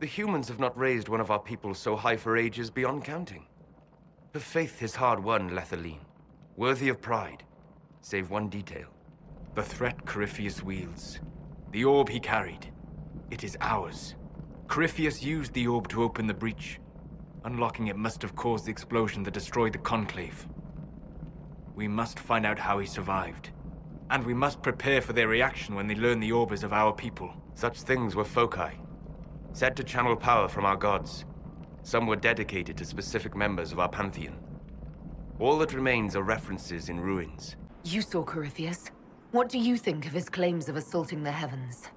The humans have not raised one of our people so high for ages beyond counting. Her faith is hard-won, Lethaline. Worthy of pride, save one detail. The threat Corypheus wields. The orb he carried. It is ours. Corypheus used the orb to open the breach. Unlocking it must have caused the explosion that destroyed the Conclave. We must find out how he survived. And we must prepare for their reaction when they learn the orb is of our people. Such things were foci, said to channel power from our gods. Some were dedicated to specific members of our pantheon. All that remains are references in ruins. You saw Corypheus. What do you think of his claims of assaulting the heavens?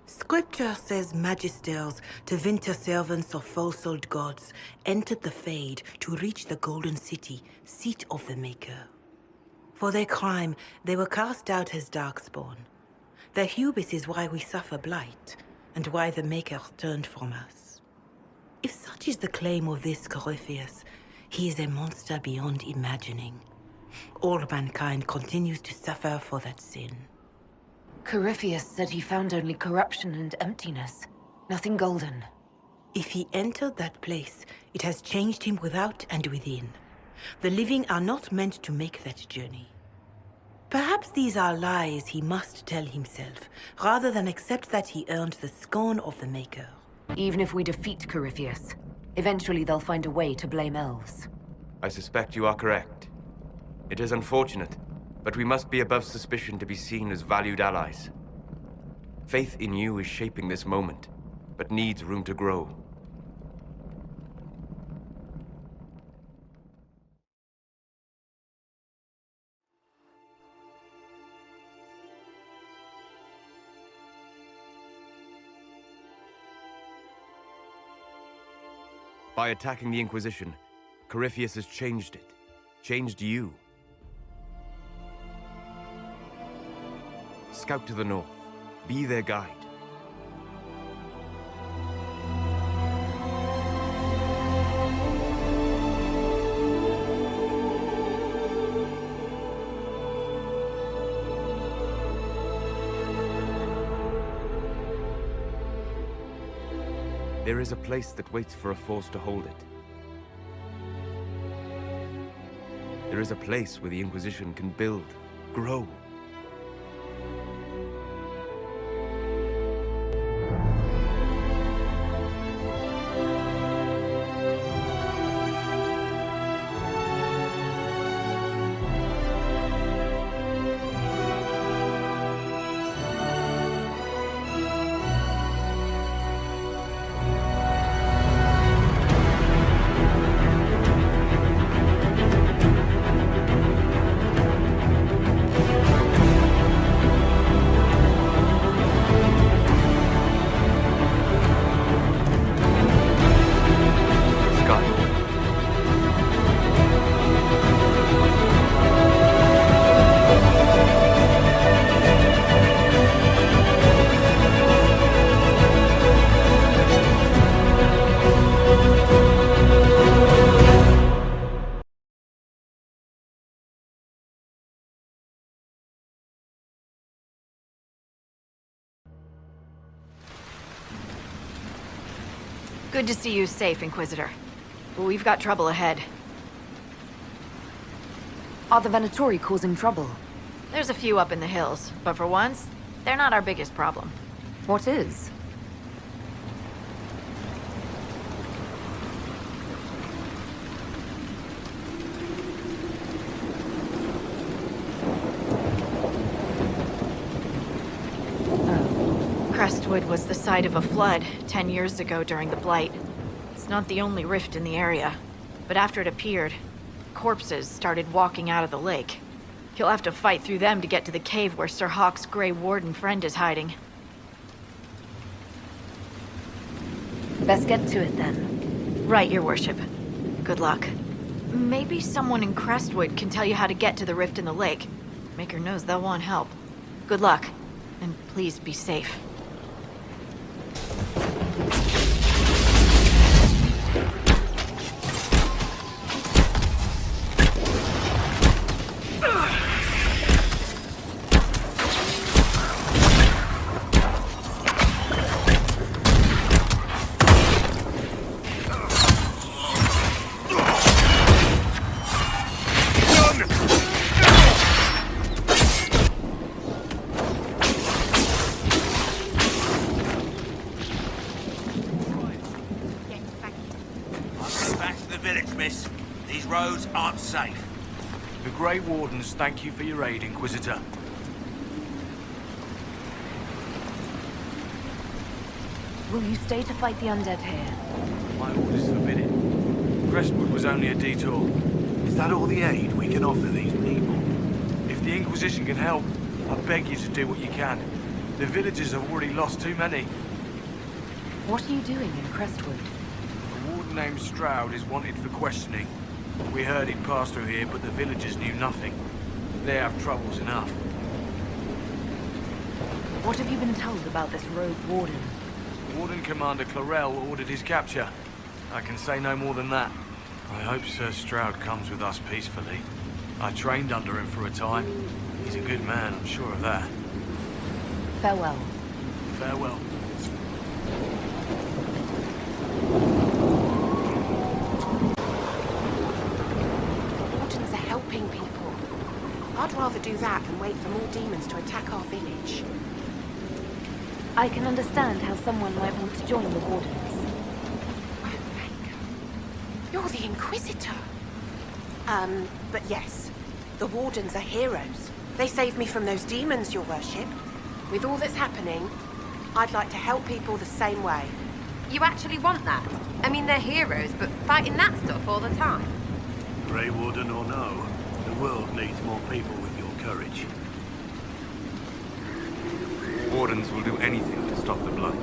Scripture says magisters, divinity servants of false-souled gods, entered the Fade to reach the Golden City, seat of the Maker. For their crime, they were cast out as Darkspawn. Their hubris is why we suffer blight, and why the Maker turned from us. If such is the claim of this Corypheus, he is a monster beyond imagining. All mankind continues to suffer for that sin. Corypheus said he found only corruption and emptiness. Nothing golden. If he entered that place, it has changed him without and within. The living are not meant to make that journey. Perhaps these are lies he must tell himself, rather than accept that he earned the scorn of the Maker. Even if we defeat Corypheus, eventually they'll find a way to blame elves. I suspect you are correct. It is unfortunate, but we must be above suspicion to be seen as valued allies. Faith in you is shaping this moment, but needs room to grow. By attacking the Inquisition, Corypheus has changed it. Changed you. Scout to the north. Be their guide. There is a place that waits for a force to hold it. There is a place where the Inquisition can build, grow. Good to see you safe, Inquisitor. We've got trouble ahead. Are the Venatori causing trouble? There's a few up in the hills, but for once, they're not our biggest problem. What is? Crestwood was the site of a flood 10 years ago during the Blight. It's not the only rift in the area, but after it appeared, corpses started walking out of the lake. You'll have to fight through them to get to the cave where Sir Hawke's Grey Warden friend is hiding. Best get to it then. Right, Your Worship. Good luck. Maybe someone in Crestwood can tell you how to get to the rift in the lake. Maker knows they'll want help. Good luck, and please be safe. Back to the village, miss. These roads aren't safe. The Grey Wardens thank you for your aid, Inquisitor. Will you stay to fight the undead here? My orders forbid it. Crestwood was only a detour. Is that all the aid we can offer these people? If the Inquisition can help, I beg you to do what you can. The villagers have already lost too many. What are you doing in Crestwood? A warden named Stroud is wanted for questioning. We heard he'd passed through here, but the villagers knew nothing. They have troubles enough. What have you been told about this rogue warden? Warden Commander Clarel ordered his capture. I can say no more than that. I hope Sir Stroud comes with us peacefully. I trained under him for a time. He's a good man, I'm sure of that. Farewell. Farewell. Wardens are helping people. I'd rather do that than wait for more demons to attack our village. I can understand how someone might want to join the Wardens. You're the Inquisitor. But yes, the Wardens are heroes. They saved me from those demons, your worship. With all that's happening, I'd like to help people the same way. You actually want that? I mean, they're heroes, but fighting that stuff all the time. Grey Warden or no, the world needs more people with your courage. Wardens will do anything to stop the blood.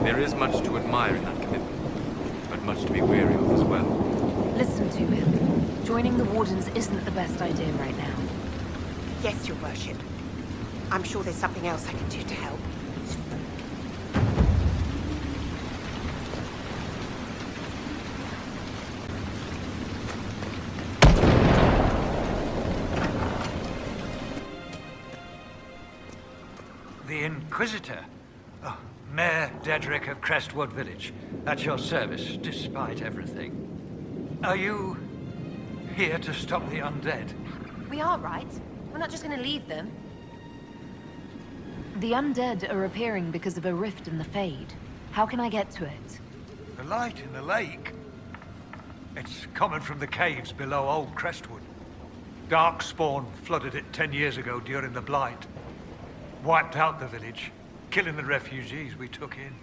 There is much to admire in that commitment, but much to be wary of as well. Listen to him. Joining the Wardens isn't the best idea right now. Yes, your worship. I'm sure there's something else I can do to help. The Inquisitor? Oh, Mayor Dedrick of Crestwood Village. At your service, despite everything. Are you here to stop the undead? We are, right? We're not just gonna leave them. The undead are appearing because of a rift in the Fade. How can I get to it? The light in the lake? It's coming from the caves below Old Crestwood. Darkspawn flooded it 10 years ago during the Blight. Wiped out the village, killing the refugees we took in.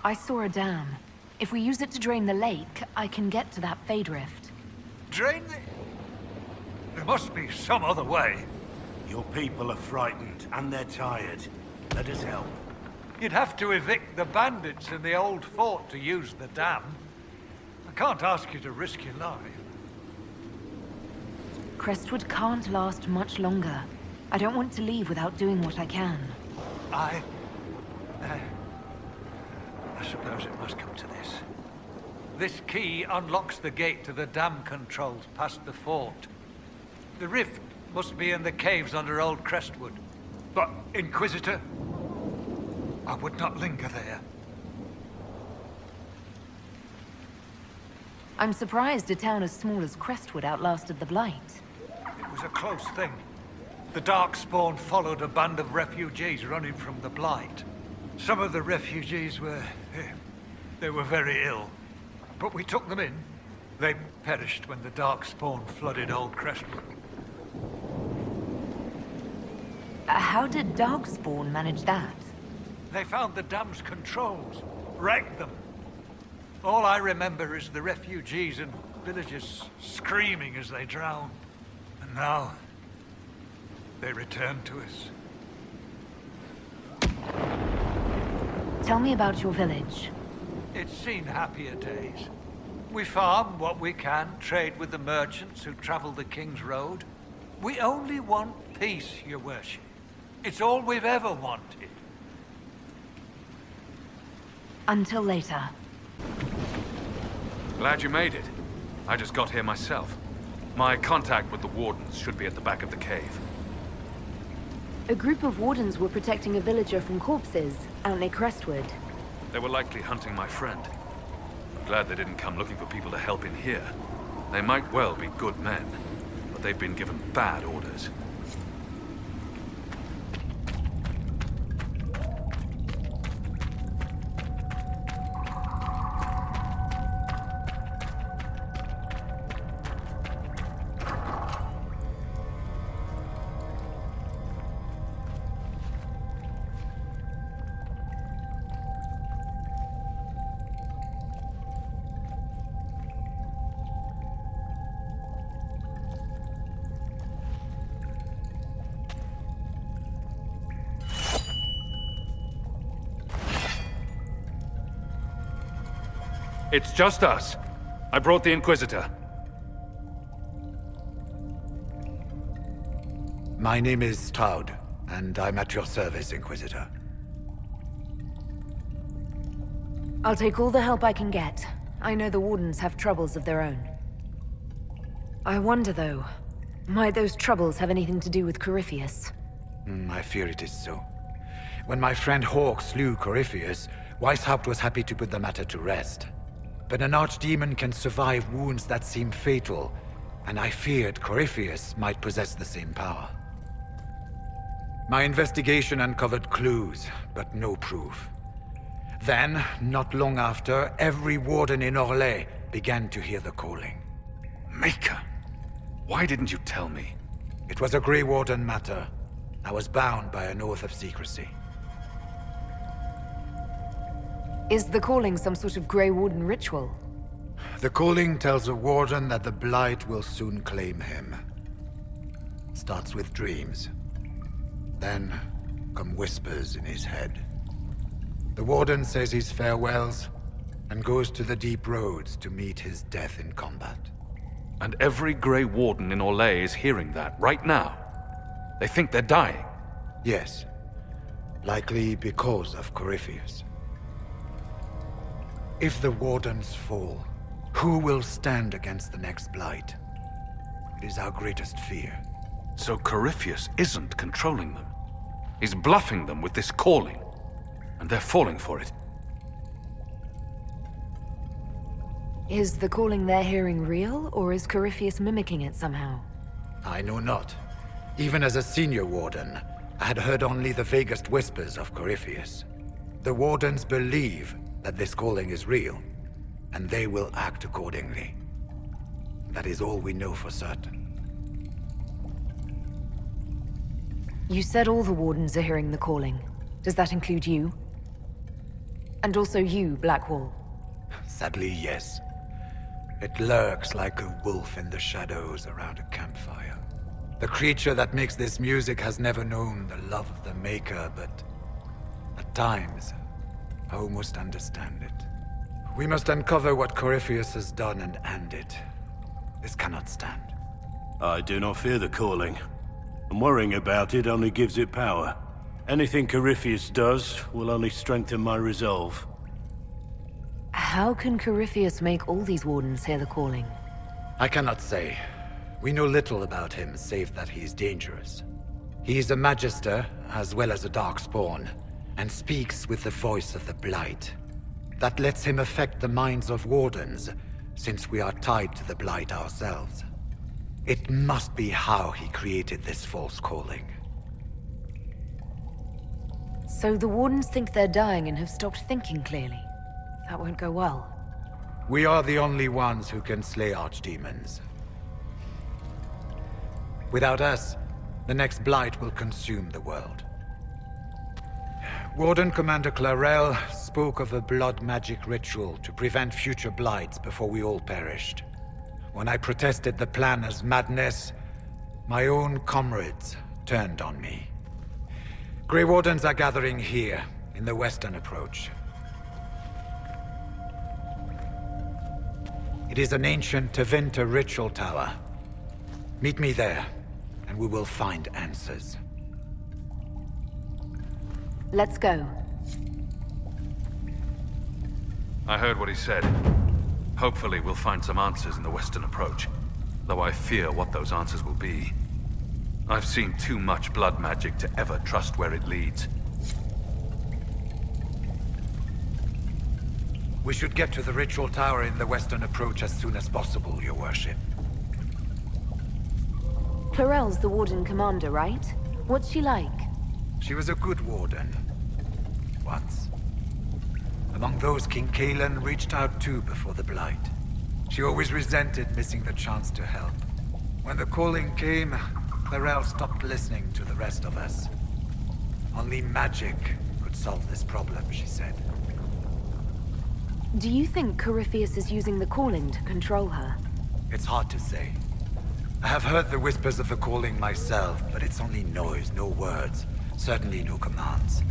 I saw a dam. If we use it to drain the lake, I can get to that Fade rift. Drain the... There must be some other way. Your people are frightened, and they're tired. Let us help. You'd have to evict the bandits in the old fort to use the dam. I can't ask you to risk your life. Crestwood can't last much longer. I don't want to leave without doing what I can. I suppose it must come to this. This key unlocks the gate to the dam controls past the fort. The rift must be in the caves under Old Crestwood. But, Inquisitor, I would not linger there. I'm surprised a town as small as Crestwood outlasted the Blight. It was a close thing. The Darkspawn followed a band of refugees running from the Blight. Some of the refugees were... they were very ill. But we took them in. They perished when the Darkspawn flooded Old Crestwood. How did Darkspawn manage that? They found the dam's controls, wrecked them. All I remember is the refugees and villagers screaming as they drowned. And now, they return to us. Tell me about your village. It's seen happier days. We farm what we can, trade with the merchants who travel the King's Road. We only want peace, your worship. It's all we've ever wanted. Until later. Glad you made it. I just got here myself. My contact with the Wardens should be at the back of the cave. A group of Wardens were protecting a villager from corpses out near Crestwood. They were likely hunting my friend. I'm glad they didn't come looking for people to help in here. They might well be good men, but they've been given bad orders. It's just us. I brought the Inquisitor. My name is Stroud, and I'm at your service, Inquisitor. I'll take all the help I can get. I know the Wardens have troubles of their own. I wonder, though, might those troubles have anything to do with Corypheus? I fear it is so. When my friend Hawk slew Corypheus, Weishaupt was happy to put the matter to rest. But an archdemon can survive wounds that seem fatal, and I feared Corypheus might possess the same power. My investigation uncovered clues, but no proof. Then, not long after, every warden in Orlais began to hear the calling. Maker? Why didn't you tell me? It was a Grey Warden matter. I was bound by an oath of secrecy. Is the calling some sort of Grey Warden ritual? The calling tells a warden that the Blight will soon claim him. Starts with dreams. Then come whispers in his head. The warden says his farewells and goes to the deep roads to meet his death in combat. And every Grey Warden in Orlais is hearing that right now. They think they're dying. Yes. Likely because of Corypheus. If the Wardens fall, who will stand against the next Blight? It is our greatest fear. So Corypheus isn't controlling them. He's bluffing them with this calling. And they're falling for it. Is the calling they're hearing real, or is Corypheus mimicking it somehow? I know not. Even as a senior warden, I had heard only the vaguest whispers of Corypheus. The Wardens believe that this calling is real, and they will act accordingly. That is all we know for certain. You said all the Wardens are hearing the calling. Does that include you? And also you, Blackwall? Sadly, yes. It lurks like a wolf in the shadows around a campfire. The creature that makes this music has never known the love of the Maker, but at times, I almost understand it. We must uncover what Corypheus has done and end it. This cannot stand. I do not fear the calling. And worrying about it only gives it power. Anything Corypheus does will only strengthen my resolve. How can Corypheus make all these Wardens hear the calling? I cannot say. We know little about him, save that he is dangerous. He is a Magister, as well as a Darkspawn, and speaks with the voice of the Blight. That lets him affect the minds of Wardens, since we are tied to the Blight ourselves. It must be how he created this false calling. So the Wardens think they're dying and have stopped thinking clearly. That won't go well. We are the only ones who can slay archdemons. Without us, the next Blight will consume the world. Warden Commander Clarel spoke of a blood magic ritual to prevent future Blights before we all perished. When I protested the plan as madness, my own comrades turned on me. Grey Wardens are gathering here, in the western approach. It is an ancient Tevinter ritual tower. Meet me there, and we will find answers. Let's go. I heard what he said. Hopefully we'll find some answers in the western approach. Though I fear what those answers will be. I've seen too much blood magic to ever trust where it leads. We should get to the ritual tower in the western approach as soon as possible, Your Worship. Clarel's the Warden Commander, right? What's she like? She was a good warden. Once. Among those King Kalen reached out to before the Blight. She always resented missing the chance to help. When the calling came, Clarel stopped listening to the rest of us. Only magic could solve this problem, she said. Do you think Corypheus is using the calling to control her? It's hard to say. I have heard the whispers of the calling myself, but it's only noise, no words. Certainly no commands.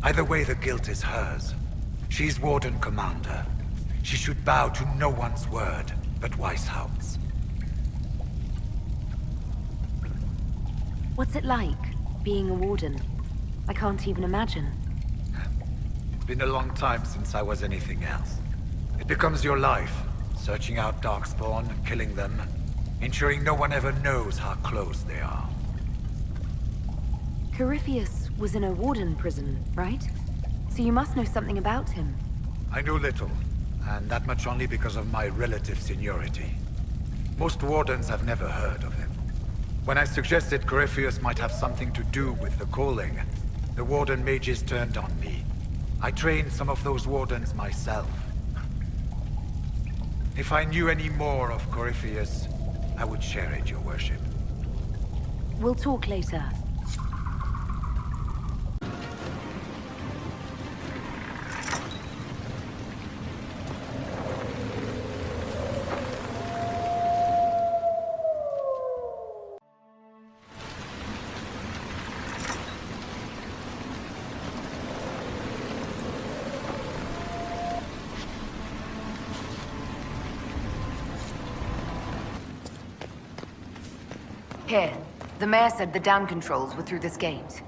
Either way, the guilt is hers. She's Warden Commander. She should bow to no one's word but Weishaupt's. What's it like, being a warden? I can't even imagine. It's been a long time since I was anything else. It becomes your life, searching out Darkspawn, killing them, ensuring no one ever knows how close they are. Corypheus was in a warden prison, right? So you must know something about him. I know little, and that much only because of my relative seniority. Most wardens have never heard of him. When I suggested Corypheus might have something to do with the calling, the warden mages turned on me. I trained some of those wardens myself. If I knew any more of Corypheus, I would share it, your worship. We'll talk later. Here. The mayor said the dam controls were through this gate.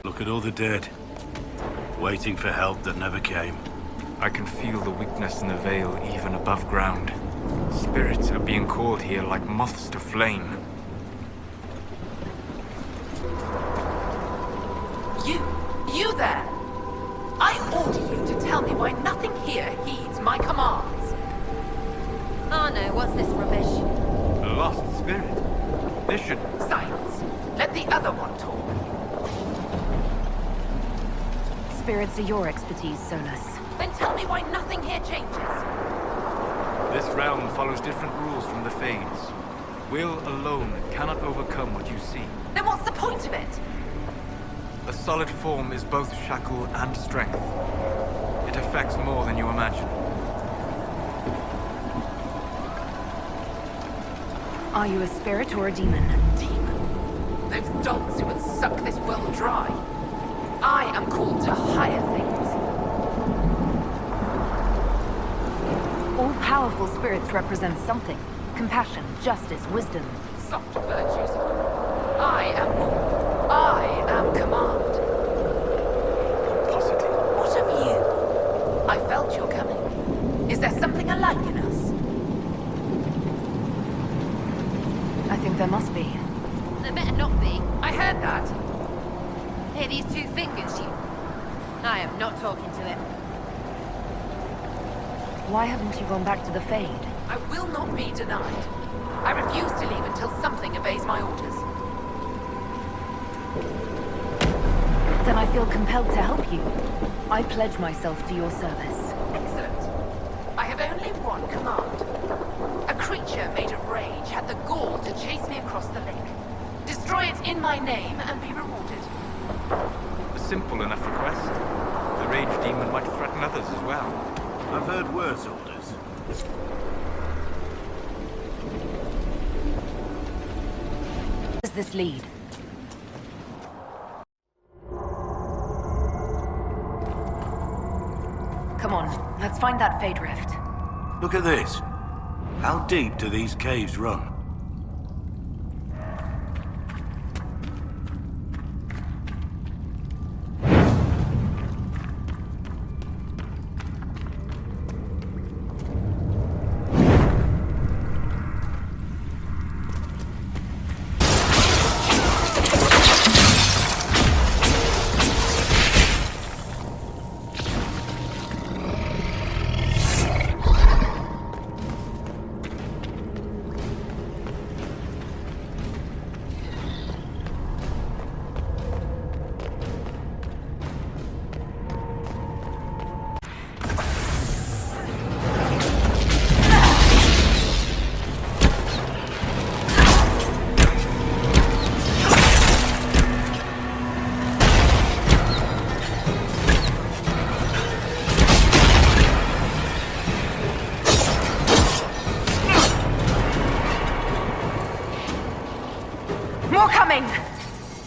Look at all the dead. Waiting for help that never came. I can feel the weakness in the Vale even above ground. Spirits are being called here like moths to flame. You there! I order you to tell me why nothing here heeds my commands. Oh no, what's this rubbish? A lost spirit. This should... Silence. Let the other one talk. Spirits are your expertise, Solus. Then tell me why nothing here changes. This realm follows different rules from the Fades. Will alone cannot overcome what you see. Then what's the point of it? A solid form is both shackle and strength. It affects more than you imagine. Are you a spirit or a demon? Demon? Those dogs who would suck this world dry. I am called to higher things. All powerful spirits represent something. Compassion, justice, wisdom. Soft virtues. I am all. I am command. Possibly. What of you? I felt your coming. Is there something alike in us? I think there must be. There better not be. I heard that. Here, these two fingers, you... I am not talking to it. Why haven't you gone back to the Fade? I will not be denied. I refuse to leave until something obeys my orders. Then I feel compelled to help you. I pledge myself to your service. Excellent. I have only one command. A creature made of rage had the gall to chase me across the lake. Destroy it in my name and be rewarded. A simple enough request. The rage demon might threaten others as well. I've heard worse orders. Where does this lead? Come on, let's find that Fade Rift. Look at this. How deep do these caves run?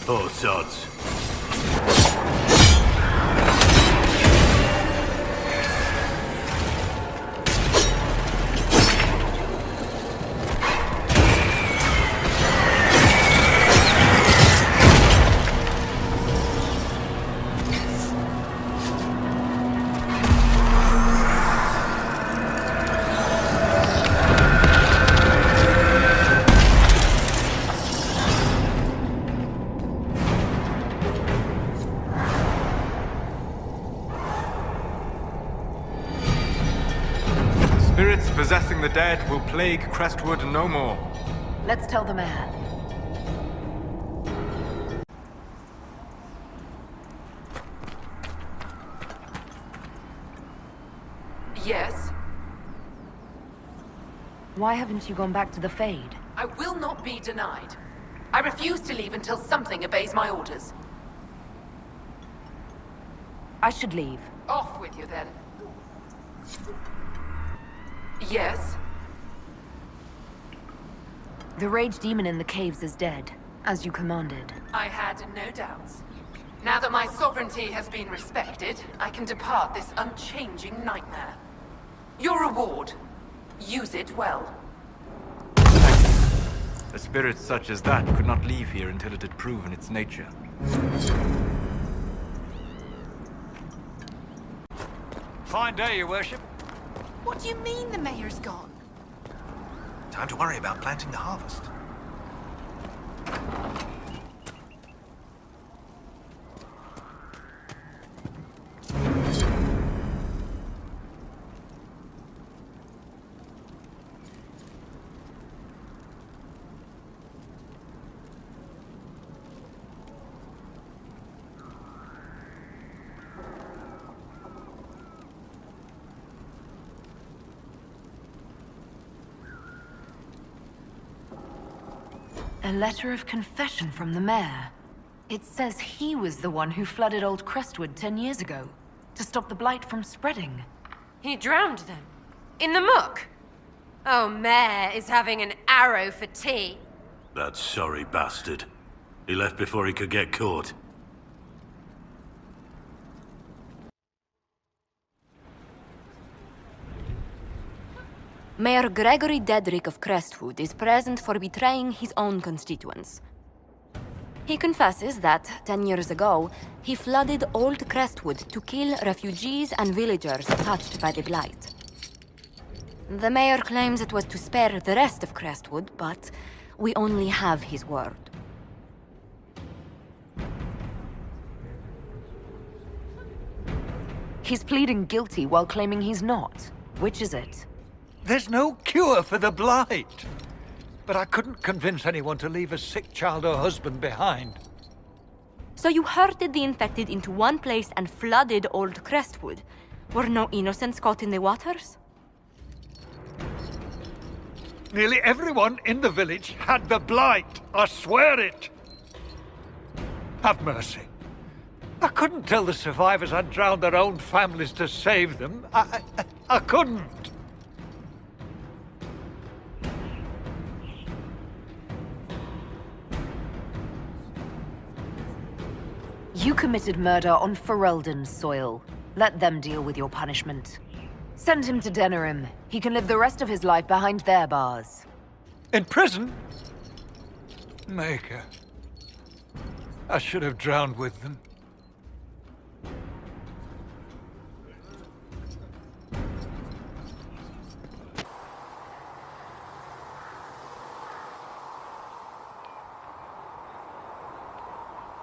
Poor sods. Spirits possessing the dead will plague Crestwood no more. Let's tell the mayor. Yes? Why haven't you gone back to the Fade? I will not be denied. I refuse to leave until something obeys my orders. I should leave. Off with you, then. Yes? The rage demon in the caves is dead, as you commanded. I had no doubts. Now that my sovereignty has been respected, I can depart this unchanging nightmare. Your reward. Use it well. A spirit such as that could not leave here until it had proven its nature. Fine day, Your Worship. What do you mean the mayor's gone? Time to worry about planting the harvest. A letter of confession from the mayor. It says he was the one who flooded Old Crestwood 10 years ago, to stop the blight from spreading. He drowned them? In the muck? Oh, Mayor is having an arrow for tea. That sorry bastard. He left before he could get caught. Mayor Gregory Dedrick of Crestwood is present for betraying his own constituents. He confesses that, 10 years ago, he flooded Old Crestwood to kill refugees and villagers touched by the blight. The mayor claims it was to spare the rest of Crestwood, but we only have his word. He's pleading guilty while claiming he's not. Which is it? There's no cure for the blight. But I couldn't convince anyone to leave a sick child or husband behind. So you herded the infected into one place and flooded Old Crestwood. Were no innocents caught in the waters? Nearly everyone in the village had the blight. I swear it. Have mercy. I couldn't tell the survivors I'd drowned their own families to save them. I couldn't. You committed murder on Ferelden's soil. Let them deal with your punishment. Send him to Denerim. He can live the rest of his life behind their bars. In prison? Maker. I should have drowned with them.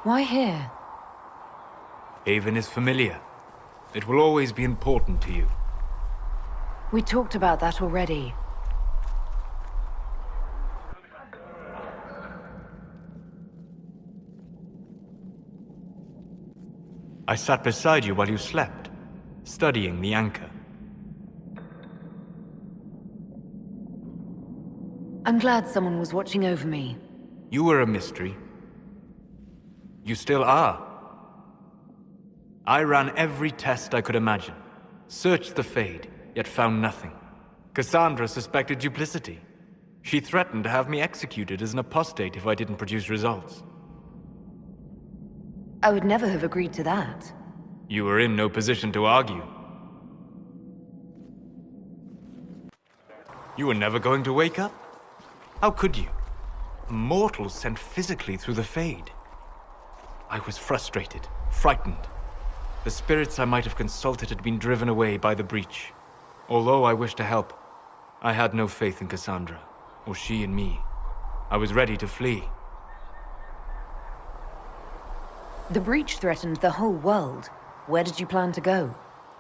Why here? Haven is familiar. It will always be important to you. We talked about that already. I sat beside you while you slept, studying the anchor. I'm glad someone was watching over me. You were a mystery. You still are. I ran every test I could imagine. Searched the Fade, yet found nothing. Cassandra suspected duplicity. She threatened to have me executed as an apostate if I didn't produce results. I would never have agreed to that. You were in no position to argue. You were never going to wake up? How could you? A mortal sent physically through the Fade. I was frustrated, frightened. The spirits I might have consulted had been driven away by the breach. Although I wished to help, I had no faith in Cassandra, or she in me. I was ready to flee. The breach threatened the whole world. Where did you plan to go?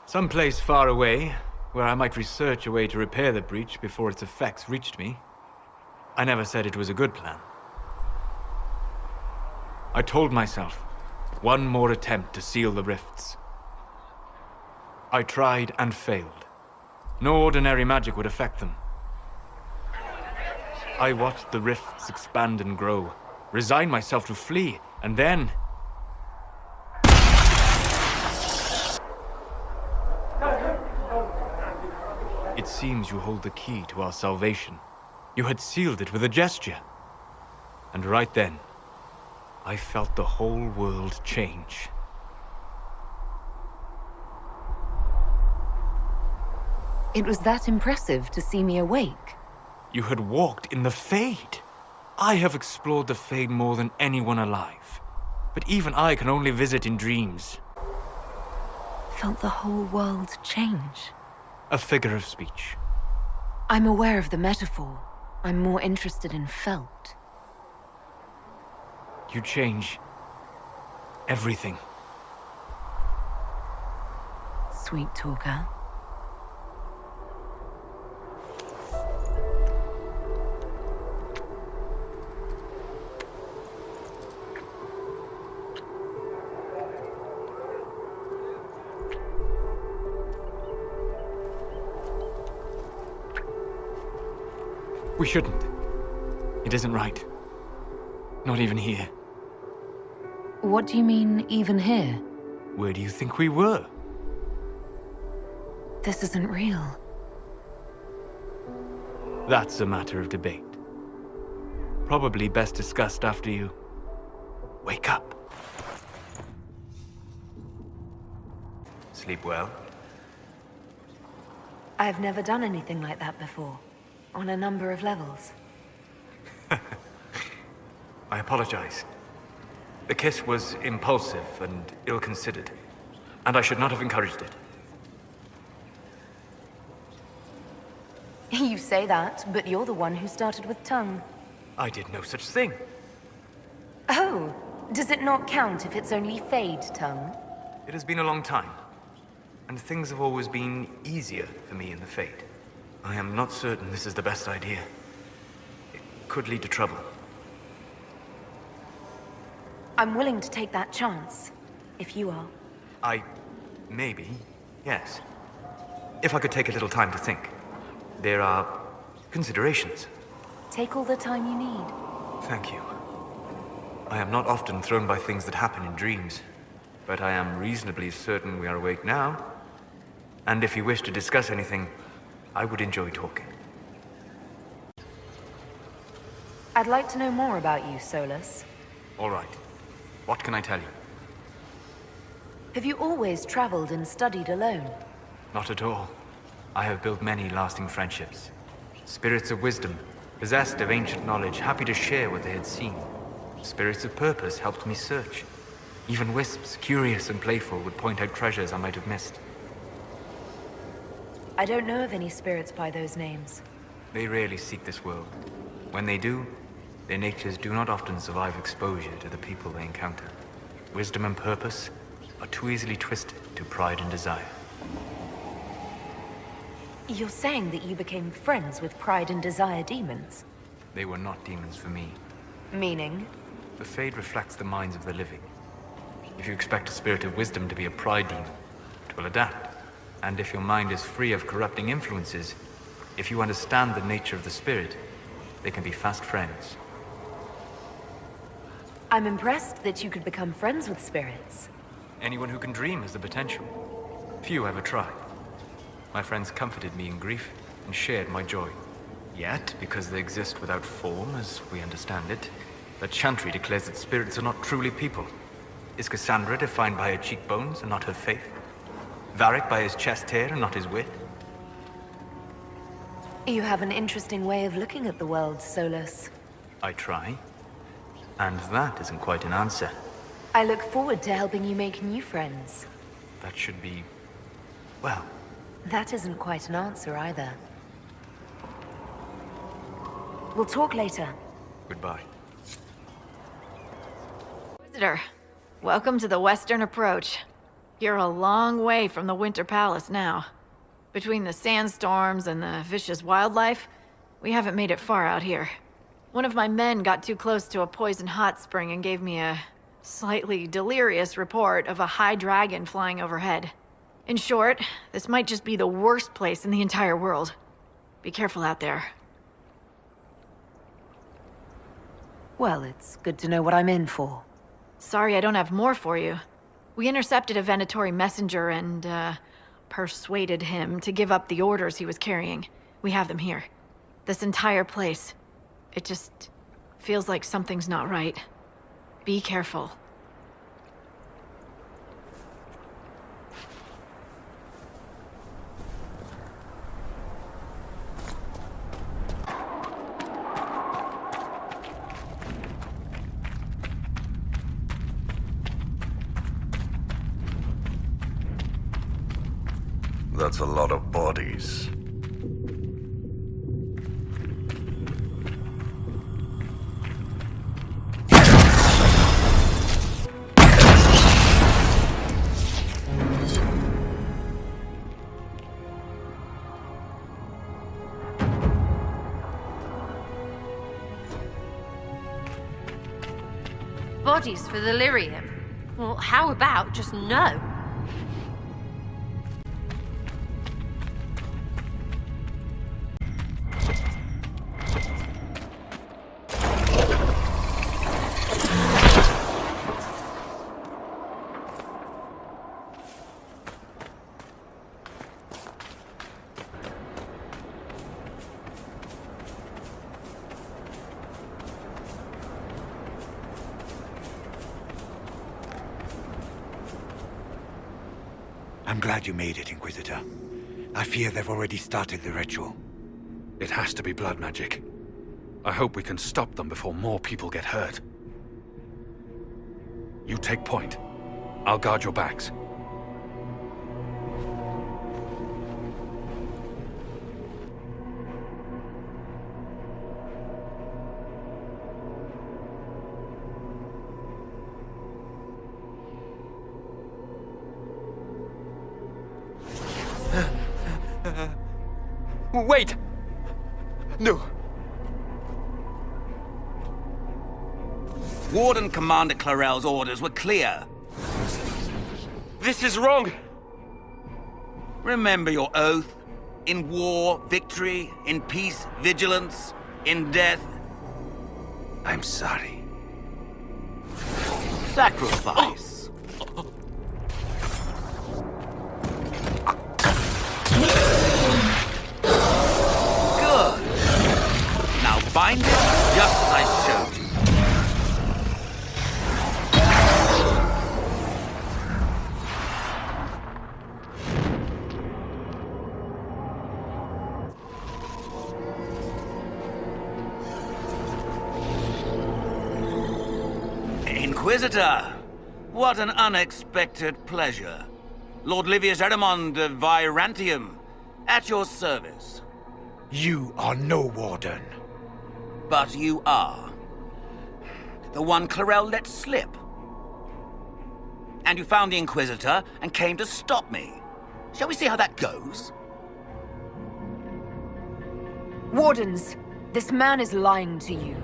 Someplace far away, where I might research a way to repair the breach before its effects reached me. I never said it was a good plan. I told myself, one more attempt to seal the rifts. I tried and failed. No ordinary magic would affect them. I watched the rifts expand and grow, resigned myself to flee, and then... It seems you hold the key to our salvation. You had sealed it with a gesture. And right then, I felt the whole world change. It was that impressive to see me awake. You had walked in the Fade. I have explored the Fade more than anyone alive. But even I can only visit in dreams. Felt the whole world change. A figure of speech. I'm aware of the metaphor. I'm more interested in felt. You change everything. Sweet talker. We shouldn't. It isn't right. Not even here. What do you mean, even here? Where do you think we were? This isn't real. That's a matter of debate. Probably best discussed after you wake up. Sleep well? I've never done anything like that before. On a number of levels. I apologize. The kiss was impulsive and ill-considered, and I should not have encouraged it. You say that, but you're the one who started with tongue. I did no such thing. Oh, does it not count if it's only Fade tongue? It has been a long time, and things have always been easier for me in the Fade. I am not certain this is the best idea. It could lead to trouble. I'm willing to take that chance, if you are. Maybe, yes. If I could take a little time to think. There are considerations. Take all the time you need. Thank you. I am not often thrown by things that happen in dreams, but I am reasonably certain we are awake now. And if you wish to discuss anything, I would enjoy talking. I'd like to know more about you, Solus. All right. What can I tell you? Have you always traveled and studied alone? Not at all. I have built many lasting friendships. Spirits of wisdom, possessed of ancient knowledge, happy to share what they had seen. Spirits of purpose helped me search. Even wisps, curious and playful, would point out treasures I might have missed. I don't know of any spirits by those names. They rarely seek this world. When they do, their natures do not often survive exposure to the people they encounter. Wisdom and purpose are too easily twisted to pride and desire. You're saying that you became friends with Pride and Desire demons? They were not demons for me. Meaning? The Fade reflects the minds of the living. If you expect a spirit of wisdom to be a pride demon, it will adapt. And if your mind is free of corrupting influences, if you understand the nature of the spirit, they can be fast friends. I'm impressed that you could become friends with spirits. Anyone who can dream has the potential. Few ever try. My friends comforted me in grief and shared my joy. Yet, because they exist without form, as we understand it, the Chantry declares that spirits are not truly people. Is Cassandra defined by her cheekbones and not her faith? Varric by his chest hair and not his wit? You have an interesting way of looking at the world, Solus. I try. And that isn't quite an answer. I look forward to helping you make new friends. That should be... well... That isn't quite an answer either. We'll talk later. Goodbye. Visitor, welcome to the Western Approach. You're a long way from the Winter Palace now. Between the sandstorms and the vicious wildlife, we haven't made it far out here. One of my men got too close to a poison hot spring and gave me a slightly delirious report of a high dragon flying overhead. In short, this might just be the worst place in the entire world. Be careful out there. Well, it's good to know what I'm in for. Sorry I don't have more for you. We intercepted a Venatori messenger and, persuaded him to give up the orders he was carrying. We have them here. This entire place. It just feels like something's not right. Be careful. That's a lot of bodies. Bodies for the lyrium? Well, how about just no? I'm glad you made it, Inquisitor. I fear they've already started the ritual. It has to be blood magic. I hope we can stop them before more people get hurt. You take point. I'll guard your backs. Wait! No. Warden Commander Clarel's orders were clear. This is wrong! Remember your oath. In war, victory. In peace, vigilance. In death... I'm sorry. Sacrifice. Good. Now bind it just as I showed you. Inquisitor, what an unexpected pleasure. Lord Livius Erimond of Virantium, at your service. You are no warden. But you are. The one Clarel let slip. And you found the Inquisitor and came to stop me. Shall we see how that goes? Wardens, this man is lying to you.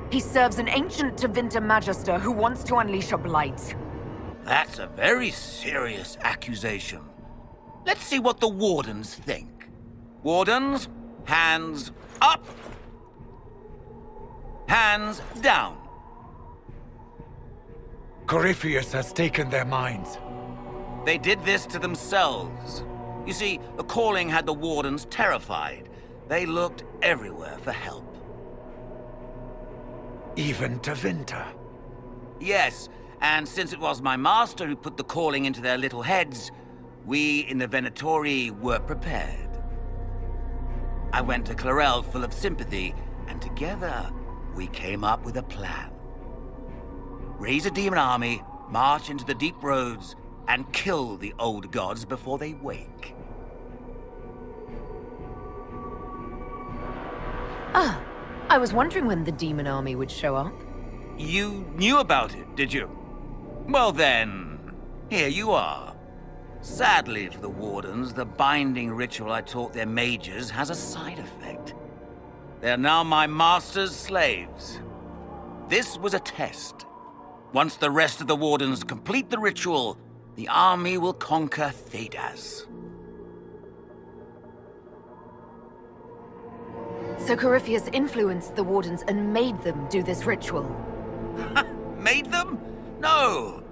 He serves an ancient Tevinter Magister who wants to unleash a blight. That's a very serious accusation. Let's see what the Wardens think. Wardens, hands up. Hands down. Corypheus has taken their minds. They did this to themselves. You see, the calling had the Wardens terrified. They looked everywhere for help. Even Tevinter. Yes, And since it was my master who put the calling into their little heads, we in the Venatori were prepared. I went to Clarel full of sympathy, and together we came up with a plan. Raise a demon army, march into the deep roads, and kill the old gods before they wake. Ah, I was wondering when the demon army would show up. You knew about it, did you? Well then, here you are. Sadly for the Wardens, the binding ritual I taught their mages has a side effect. They're now my master's slaves. This was a test. Once the rest of the Wardens complete the ritual, the army will conquer Thedas. So Corypheus influenced the Wardens and made them do this ritual. Made them? No.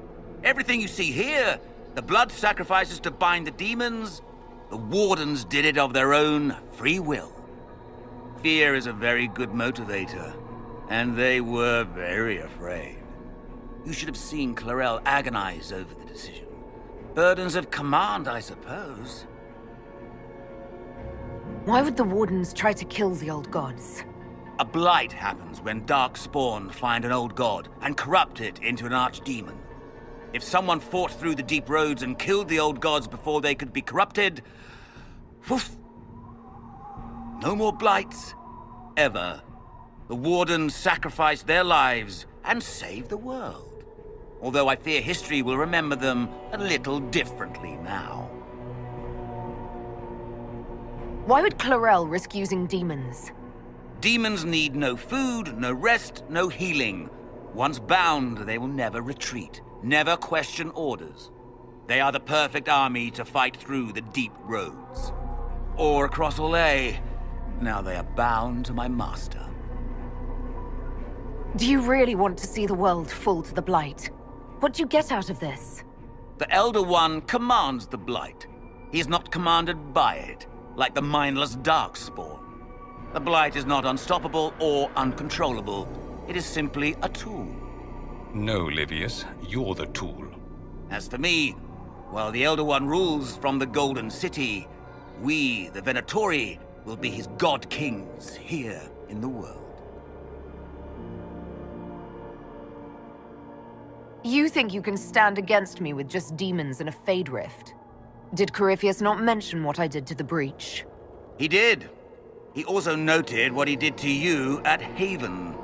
Everything you see here, the blood sacrifices to bind the demons, the Wardens did it of their own free will. Fear is a very good motivator, and they were very afraid. You should have seen Clarel agonize over the decision. Burdens of command, I suppose. Why would the Wardens try to kill the old gods? A blight happens when dark spawn find an old god and corrupt it into an archdemon. If someone fought through the deep roads and killed the old gods before they could be corrupted, woof, no more blights, ever. The Wardens sacrificed their lives and saved the world. Although I fear history will remember them a little differently now. Why would Clarel risk using demons? Demons need no food, no rest, no healing. Once bound, they will never retreat, never question orders. They are the perfect army to fight through the deep roads. Or across Olay. Now they are bound to my master. Do you really want to see the world fall to the Blight? What do you get out of this? The Elder One commands the Blight. He is not commanded by it, like the mindless Darkspawn. The Blight is not unstoppable or uncontrollable. It is simply a tool. No, Livius, you're the tool. As for me, while the Elder One rules from the Golden City, we, the Venatori, will be his god kings here in the world. You think you can stand against me with just demons and a Fade Rift? Did Corypheus not mention what I did to the Breach? He did. He also noted what he did to you at Haven.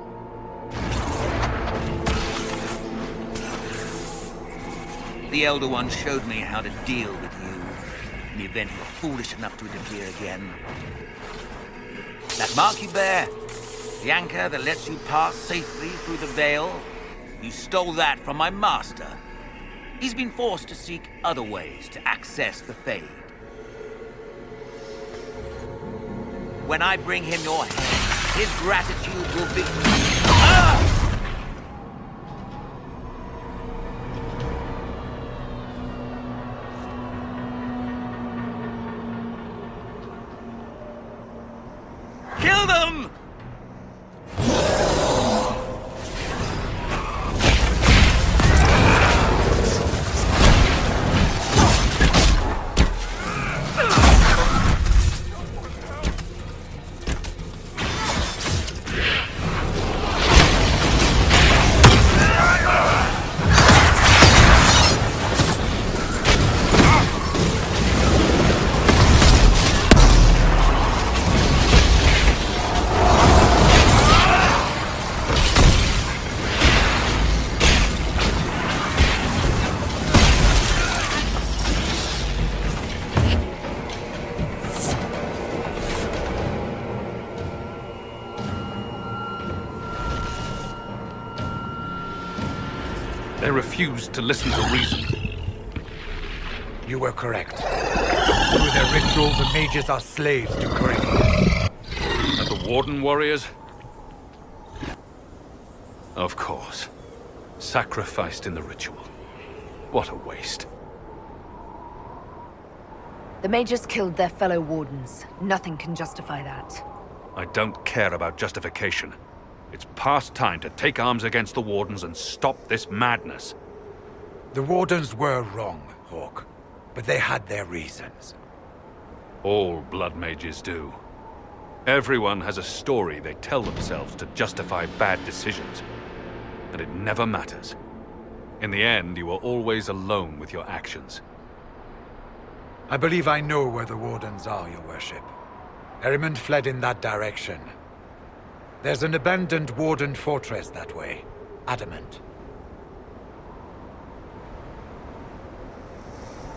The Elder One showed me how to deal with you in the event you were foolish enough to interfere again. That mark you bear, the anchor that lets you pass safely through the veil, you stole that from my master. He's been forced to seek other ways to access the Fade. When I bring him your head, his gratitude will be... Ah! Kill them! They refused to listen to reason. You were correct. Through their ritual, the mages are slaves to Corypheus. And the Warden warriors? Of course. Sacrificed in the ritual. What a waste. The mages killed their fellow Wardens. Nothing can justify that. I don't care about justification. It's past time to take arms against the Wardens and stop this madness. The Wardens were wrong, Hawk. But they had their reasons. All blood mages do. Everyone has a story they tell themselves to justify bad decisions. And it never matters. In the end, you are always alone with your actions. I believe I know where the Wardens are, Your Worship. Erimund fled in that direction. There's an abandoned Warden fortress that way. Adamant.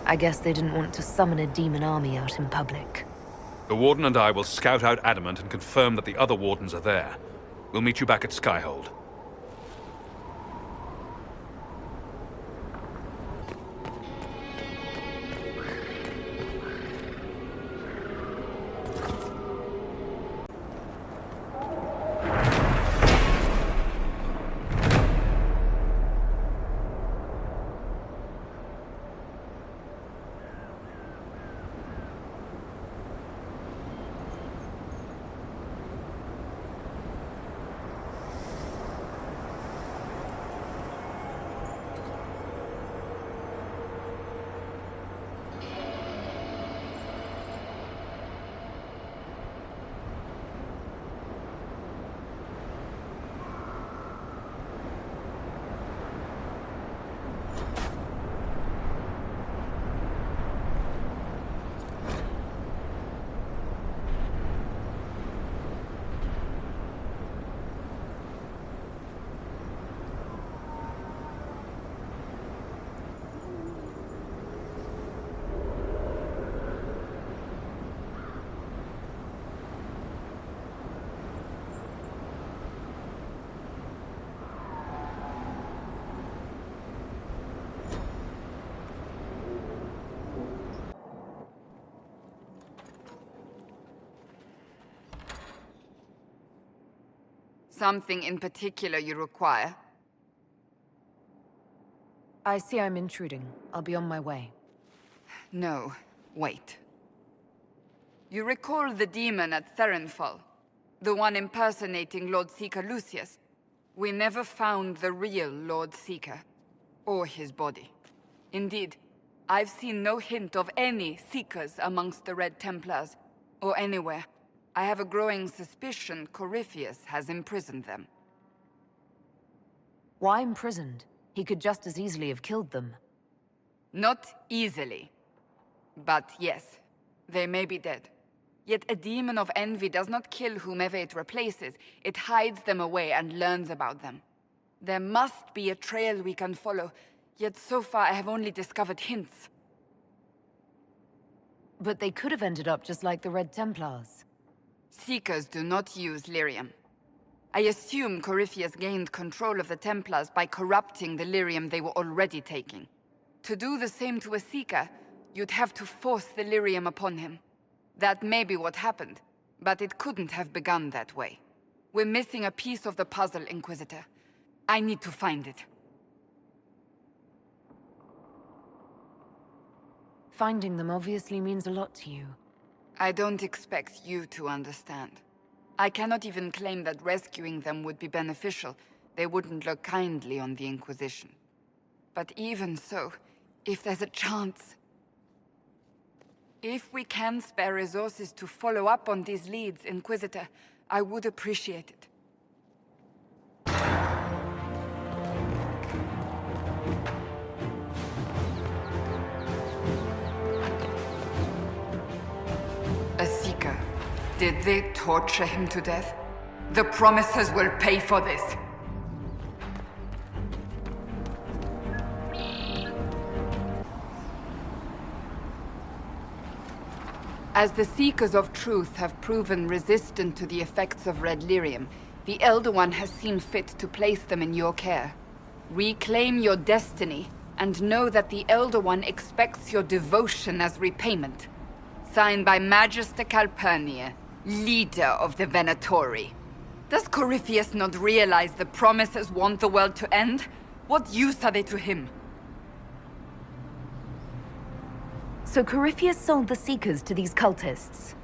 I guess they didn't want to summon a demon army out in public. The Warden and I will scout out Adamant and confirm that the other Wardens are there. We'll meet you back at Skyhold. Something in particular you require? I see I'm intruding. I'll be on my way. No, wait. You recall the demon at Therenfall? The one impersonating Lord Seeker Lucius? We never found the real Lord Seeker, or his body. Indeed, I've seen no hint of any Seekers amongst the Red Templars, or anywhere. I have a growing suspicion Corypheus has imprisoned them. Why imprisoned? He could just as easily have killed them. Not easily. But yes, they may be dead. Yet a demon of envy does not kill whomever it replaces. It hides them away and learns about them. There must be a trail we can follow, yet so far I have only discovered hints. But they could have ended up just like the Red Templars. Seekers do not use lyrium. I assume Corypheus gained control of the Templars by corrupting the lyrium they were already taking. To do the same to a Seeker, you'd have to force the lyrium upon him. That may be what happened, but it couldn't have begun that way. We're missing a piece of the puzzle, Inquisitor. I need to find it. Finding them obviously means a lot to you. I don't expect you to understand. I cannot even claim that rescuing them would be beneficial. They wouldn't look kindly on the Inquisition. But even so, if there's a chance... If we can spare resources to follow up on these leads, Inquisitor, I would appreciate it. A Seeker. Did they torture him to death? The Promisers will pay for this. As the Seekers of Truth have proven resistant to the effects of red lyrium, the Elder One has seen fit to place them in your care. Reclaim your destiny, and know that the Elder One expects your devotion as repayment. Signed by Magister Calpurnia, leader of the Venatori. Does Corypheus not realize the Promisers want the world to end? What use are they to him? So Corypheus sold the Seekers to these cultists?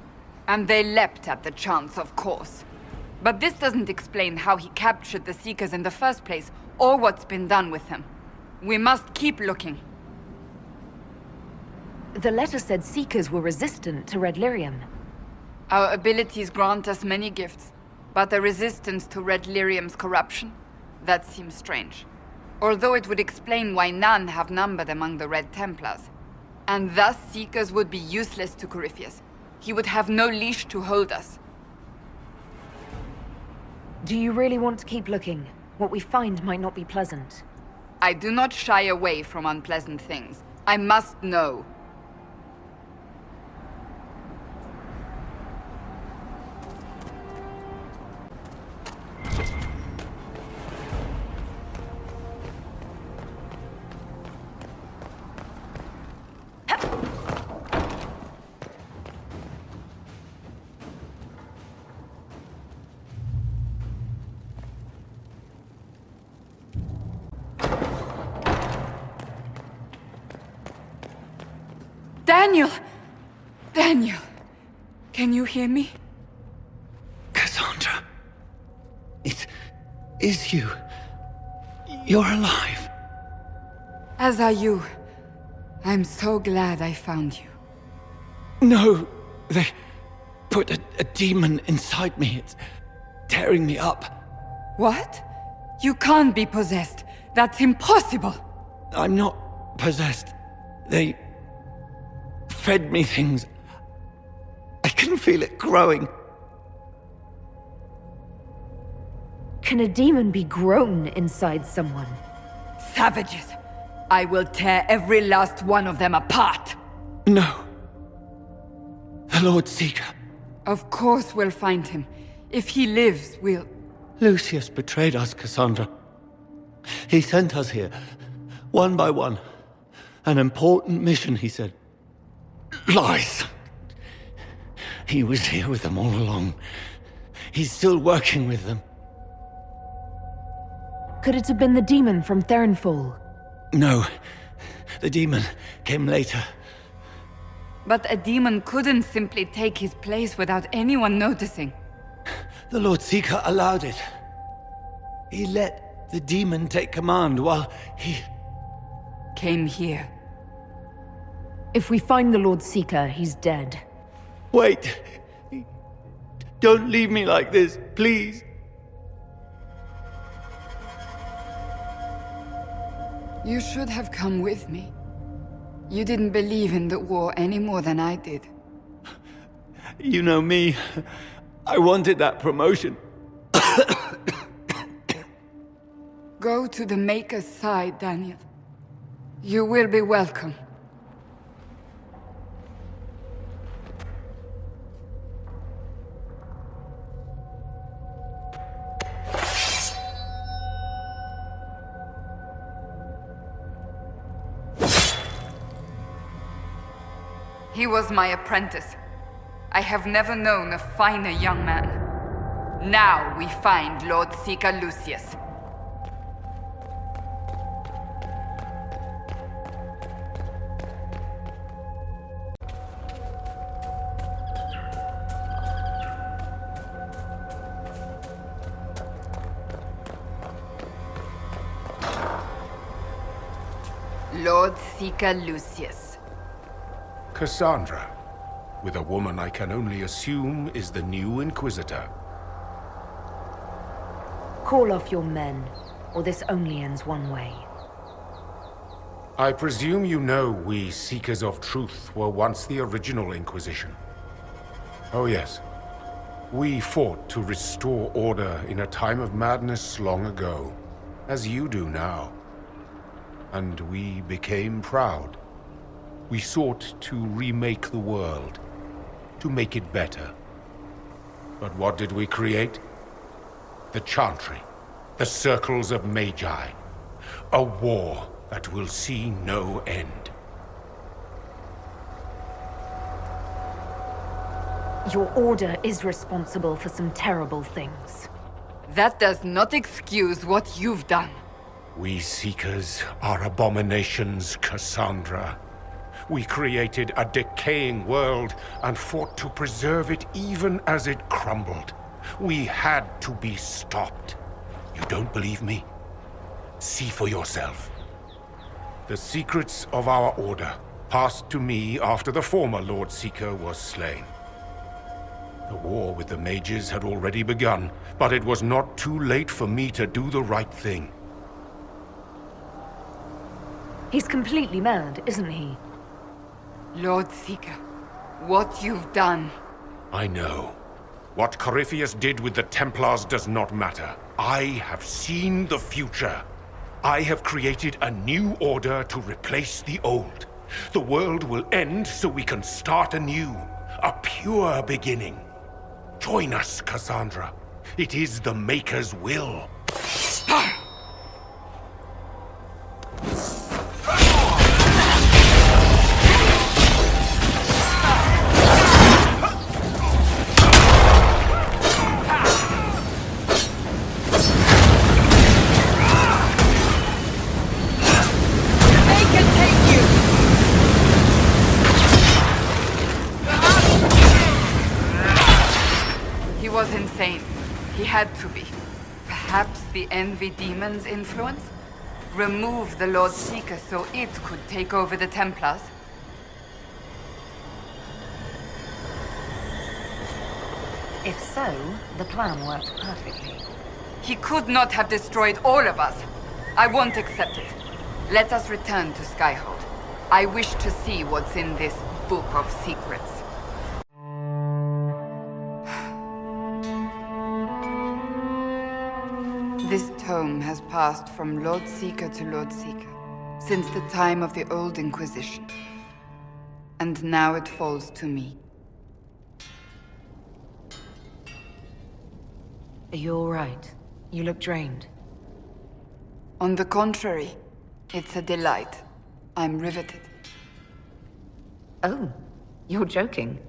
And they leapt at the chance, of course. But this doesn't explain how he captured the Seekers in the first place, or what's been done with them. We must keep looking. The letter said Seekers were resistant to Red Lyrium. Our abilities grant us many gifts, but a resistance to Red Lyrium's corruption? That seems strange. Although it would explain why none have numbered among the Red Templars. And thus Seekers would be useless to Corypheus. He would have no leash to hold us. Do you really want to keep looking? What we find might not be pleasant. I do not shy away from unpleasant things. I must know. Daniel! Daniel! Can you hear me? Cassandra. It is you. You're alive. As are you. I'm so glad I found you. No, they put a demon inside me. It's tearing me up. What? You can't be possessed. That's impossible. I'm not possessed. They fed me things. I can feel it growing. Can a demon be grown inside someone? Savages! I will tear every last one of them apart! No. The Lord Seeker. Of course we'll find him. If he lives, we'll... Lucius betrayed us, Cassandra. He sent us here, one by one. An important mission, he said. Lies! He was here with them all along. He's still working with them. Could it have been the demon from Therenfall? No. The demon came later. But a demon couldn't simply take his place without anyone noticing. The Lord Seeker allowed it. He let the demon take command while he... came here. If we find the Lord Seeker, he's dead. Wait! Don't leave me like this, please! You should have come with me. You didn't believe in the war any more than I did. You know me. I wanted that promotion. Go to the Maker's side, Daniel. You will be welcome. He was my apprentice. I have never known a finer young man. Now we find Lord Seeker Lucius. Lord Seeker Lucius. Cassandra, with a woman I can only assume is the new Inquisitor. Call off your men, or this only ends one way. I presume you know we Seekers of Truth were once the original Inquisition. Oh yes. We fought to restore order in a time of madness long ago, as you do now. And we became proud. We sought to remake the world, to make it better. But what did we create? The Chantry, the Circles of Magi. A war that will see no end. Your order is responsible for some terrible things. That does not excuse what you've done. We Seekers are abominations, Cassandra. We created a decaying world and fought to preserve it even as it crumbled. We had to be stopped. You don't believe me? See for yourself. The secrets of our order, passed to me after the former Lord Seeker was slain. The war with the mages had already begun, but it was not too late for me to do the right thing. He's completely mad, isn't he? Lord Seeker, what you've done. I know. What Corypheus did with the Templars does not matter. I have seen the future. I have created a new order to replace the old. The world will end so we can start anew. A pure beginning. Join us, Cassandra. It is the Maker's will. He was insane. He had to be. Perhaps the Envy Demon's influence? Remove the Lord Seeker so it could take over the Templars? If so, the plan worked perfectly. He could not have destroyed all of us. I won't accept it. Let us return to Skyhold. I wish to see what's in this book of secrets. This tome has passed from Lord Seeker to Lord Seeker since the time of the Old Inquisition. And now it falls to me. Are you all right? You look drained. On the contrary, it's a delight. I'm riveted. Oh, you're joking.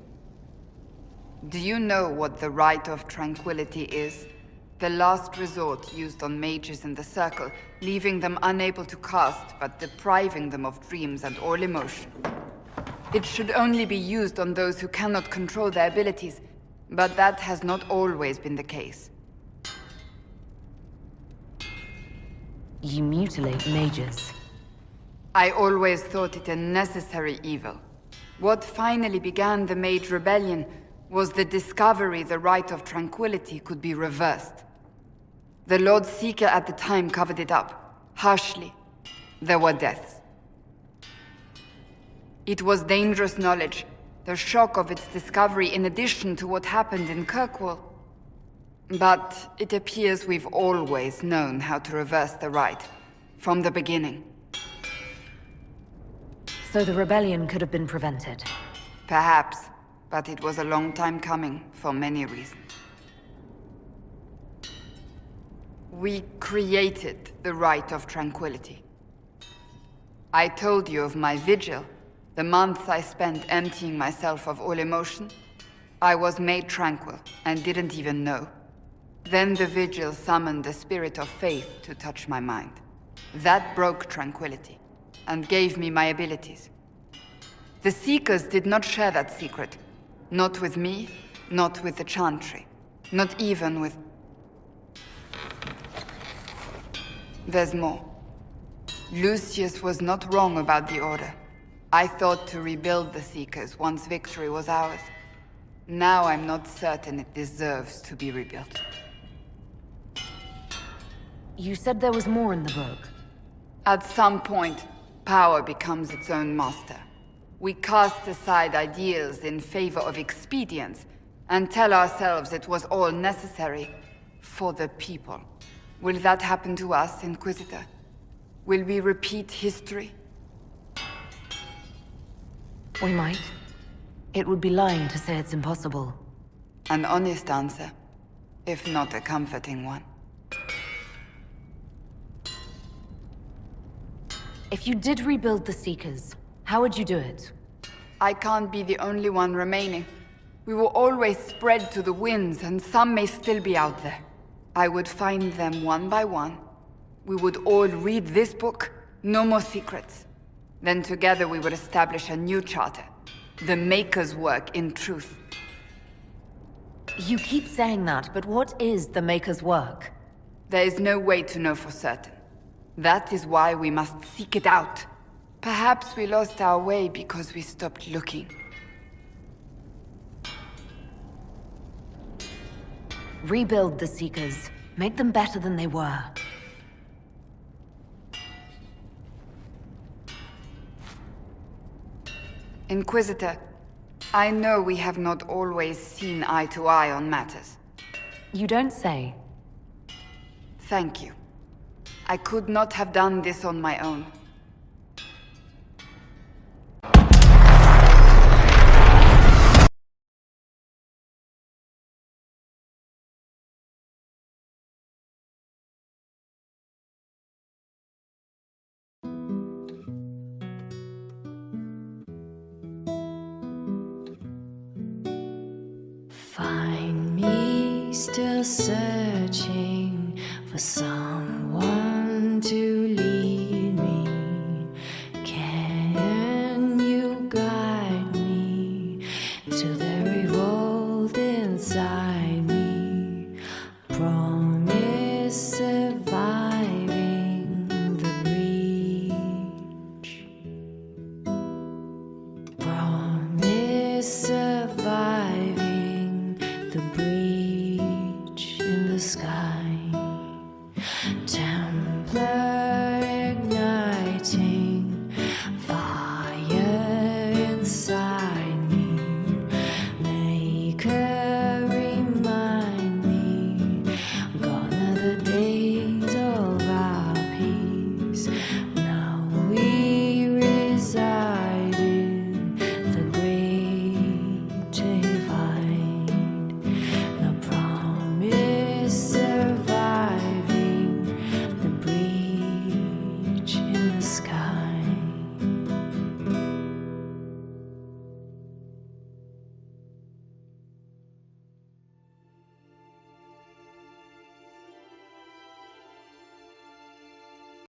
Do you know what the Rite of Tranquility is? The last resort used on mages in the Circle, leaving them unable to cast, but depriving them of dreams and all emotion. It should only be used on those who cannot control their abilities, but that has not always been the case. You mutilate mages. I always thought it a necessary evil. What finally began the Mage Rebellion was the discovery the Rite of Tranquility could be reversed. The Lord Seeker at the time covered it up, harshly. There were deaths. It was dangerous knowledge, the shock of its discovery in addition to what happened in Kirkwall. But it appears we've always known how to reverse the Rite, from the beginning. So the rebellion could have been prevented? Perhaps, but it was a long time coming, for many reasons. We created the Rite of Tranquility. I told you of my vigil, the months I spent emptying myself of all emotion. I was made tranquil, and didn't even know. Then the vigil summoned the spirit of faith to touch my mind. That broke tranquility, and gave me my abilities. The Seekers did not share that secret. Not with me, not with the Chantry, not even with... There's more. Lucius was not wrong about the Order. I thought to rebuild the Seekers once victory was ours. Now I'm not certain it deserves to be rebuilt. You said there was more in the book. At some point, power becomes its own master. We cast aside ideals in favor of expedience, and tell ourselves it was all necessary for the people. Will that happen to us, Inquisitor? Will we repeat history? We might. It would be lying to say it's impossible. An honest answer, if not a comforting one. If you did rebuild the Seekers, how would you do it? I can't be the only one remaining. We will always spread to the winds, and some may still be out there. I would find them one by one. We would all read this book, no more secrets. Then together we would establish a new charter. The Maker's work in truth. You keep saying that, but what is the Maker's work? There is no way to know for certain. That is why we must seek it out. Perhaps we lost our way because we stopped looking. Rebuild the Seekers. Make them better than they were. Inquisitor, I know we have not always seen eye to eye on matters. You don't say. Thank you. I could not have done this on my own. Find me still searching for someone